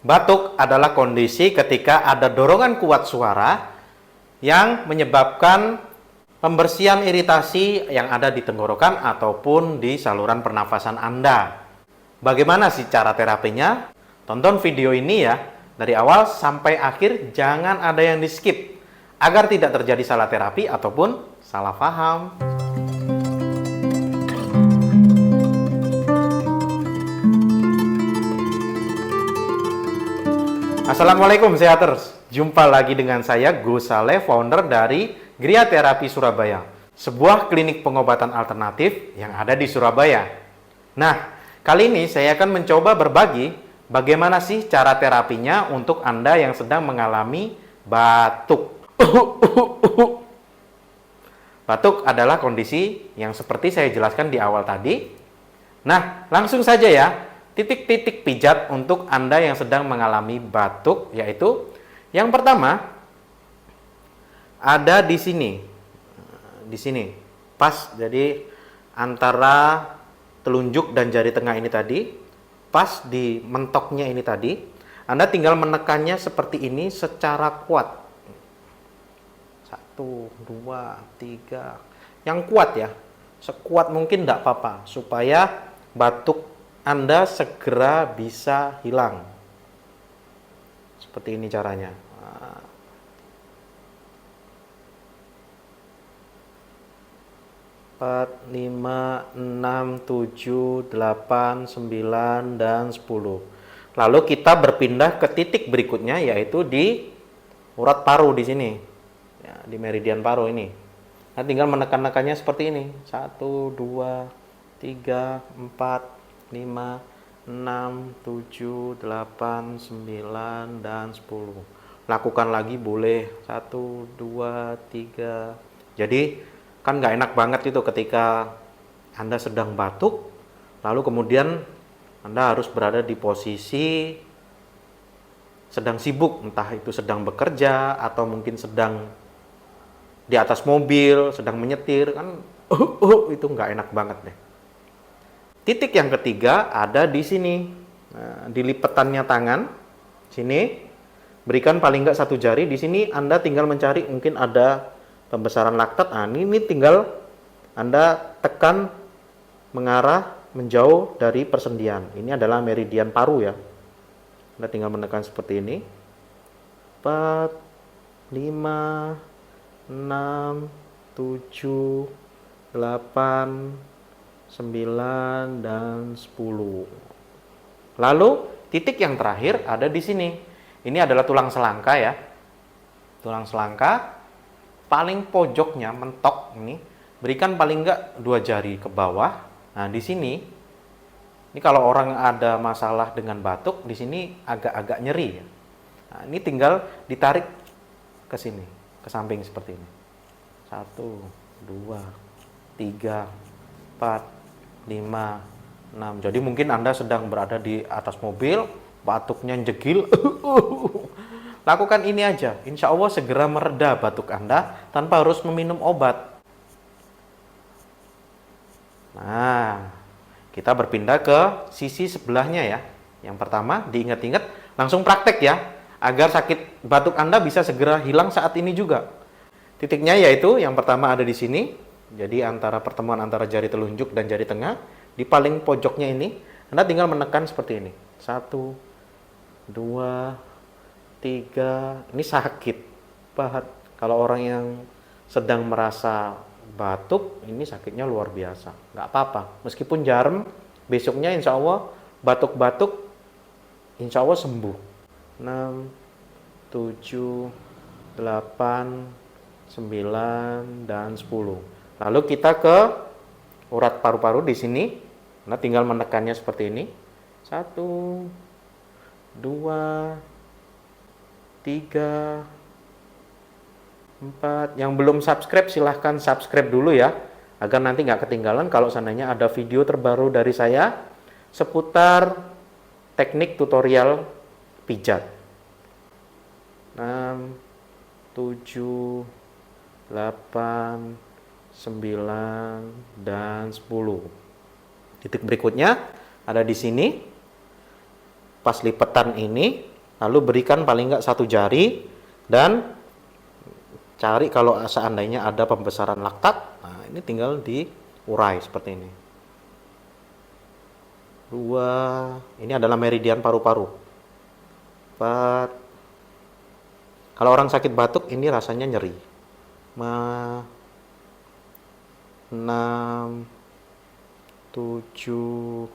Batuk adalah kondisi ketika ada dorongan kuat suara yang menyebabkan pembersihan iritasi yang ada di tenggorokan ataupun di saluran pernafasan Anda. Bagaimana sih cara terapinya? Tonton video ini ya, dari awal sampai akhir, jangan ada yang di-skip, agar tidak terjadi salah terapi ataupun salah paham. Assalamualaikum sehaters, jumpa lagi dengan saya Gus Saleh, founder dari Gria Terapi Surabaya, sebuah klinik pengobatan alternatif yang ada di Surabaya. Nah, kali ini saya akan mencoba berbagi bagaimana sih cara terapinya untuk Anda yang sedang mengalami batuk. Batuk adalah kondisi yang seperti saya jelaskan di awal tadi. Nah, langsung saja ya. Titik-titik pijat untuk Anda yang sedang mengalami batuk, yaitu yang pertama ada di sini. Di sini. Pas, jadi antara telunjuk dan jari tengah ini tadi, pas di mentoknya ini tadi, Anda tinggal menekannya seperti ini secara kuat. 1, 2, 3. Yang kuat ya. Sekuat mungkin tidak apa-apa, supaya batuk Anda segera bisa hilang. Seperti ini caranya. 4, 5, 6, 7, 8, 9, dan 10. Lalu kita berpindah ke titik berikutnya, yaitu di urat paru di sini. Ya, di meridian paru ini. Nah, tinggal menekan-nekannya seperti ini. 1, 2, 3, 4, 5, 6, 7, 8, 9, dan 10. Lakukan lagi boleh. 1, 2, 3. Jadi kan nggak enak banget itu ketika Anda sedang batuk, lalu kemudian Anda harus berada di posisi sedang sibuk, entah itu sedang bekerja atau mungkin sedang di atas mobil, sedang menyetir, kan itu nggak enak banget deh. Titik yang ketiga ada di sini. Nah, di lipetannya tangan sini, berikan paling nggak 1 jari. Di sini Anda tinggal mencari, mungkin ada pembesaran laktat. Nah, ini tinggal Anda tekan mengarah menjauh dari persendian. Ini adalah meridian paru ya. Anda tinggal menekan seperti ini. 4, 5, 6, 7, 8, 9, dan 10. Lalu titik yang terakhir ada di sini. Ini adalah tulang selangka ya. Tulang selangka paling pojoknya, mentok ini, berikan paling enggak 2 jari ke bawah. Nah, di sini ini kalau orang ada masalah dengan batuk, di sini agak-agak nyeri ya. Nah, ini tinggal ditarik ke sini, ke samping seperti ini. 1, 2, 3, 4, 5, 6. Jadi mungkin Anda sedang berada di atas mobil, batuknya jegil. Lakukan ini aja, insya Allah segera mereda batuk Anda tanpa harus meminum obat. Nah, kita berpindah ke sisi sebelahnya ya. Yang pertama, diingat-ingat, langsung praktek ya, agar sakit batuk Anda bisa segera hilang saat ini juga. Titiknya yaitu yang pertama ada di sini. Jadi antara pertemuan antara jari telunjuk dan jari tengah, di paling pojoknya ini, Anda tinggal menekan seperti ini. 1, 2, 3. Ini sakit banget. Kalau orang yang sedang merasa batuk, ini sakitnya luar biasa. Nggak apa-apa. Meskipun jarum, besoknya insya Allah batuk-batuk, insya Allah sembuh. 6, 7, 8, 9, dan 10. Lalu kita ke urat paru-paru di sini. Nah, tinggal menekannya seperti ini. 1, 2, 3, 4. Yang belum subscribe silahkan subscribe dulu ya, agar nanti nggak ketinggalan kalau seandainya ada video terbaru dari saya seputar teknik tutorial pijat. 6, 7, 8, 9, dan 10. Titik berikutnya ada di sini. Pas lipatan ini, Lalu berikan paling nggak 1 jari dan cari kalau seandainya ada pembesaran laktat. Nah, ini tinggal diurai seperti ini. 2, ini adalah meridian paru-paru. 4. Kalau orang sakit batuk ini rasanya nyeri. 5, 6, 7,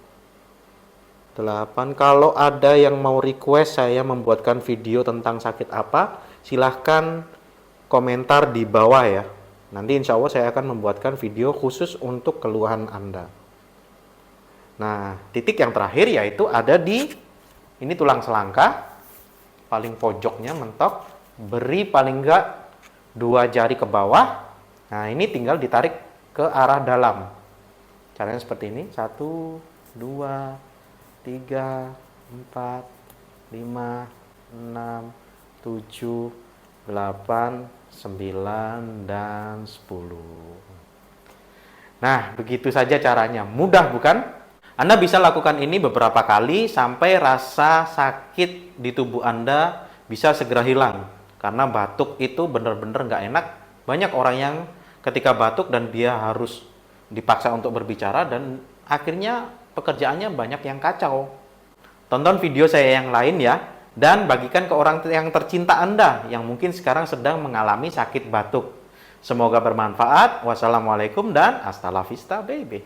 8. Kalau ada yang mau request saya membuatkan video tentang sakit apa, silahkan komentar di bawah ya. Nanti insya Allah saya akan membuatkan video khusus untuk keluhan Anda. Nah, titik yang terakhir yaitu ada di ini tulang selangka, paling pojoknya mentok, beri paling enggak 2 jari ke bawah. Nah, ini tinggal ditarik ke arah dalam. Caranya seperti ini, 1, 2, 3, 4, 5, 6, 7, 8, 9, dan 10. Nah, begitu saja caranya. Mudah bukan? Anda bisa lakukan ini beberapa kali sampai rasa sakit di tubuh Anda bisa segera hilang. Karena batuk itu benar-benar nggak enak. Banyak orang yang ketika batuk dan dia harus dipaksa untuk berbicara dan akhirnya pekerjaannya banyak yang kacau. Tonton video saya yang lain ya, dan bagikan ke orang yang tercinta Anda yang mungkin sekarang sedang mengalami sakit batuk. Semoga bermanfaat. Wassalamualaikum dan hasta la vista baby.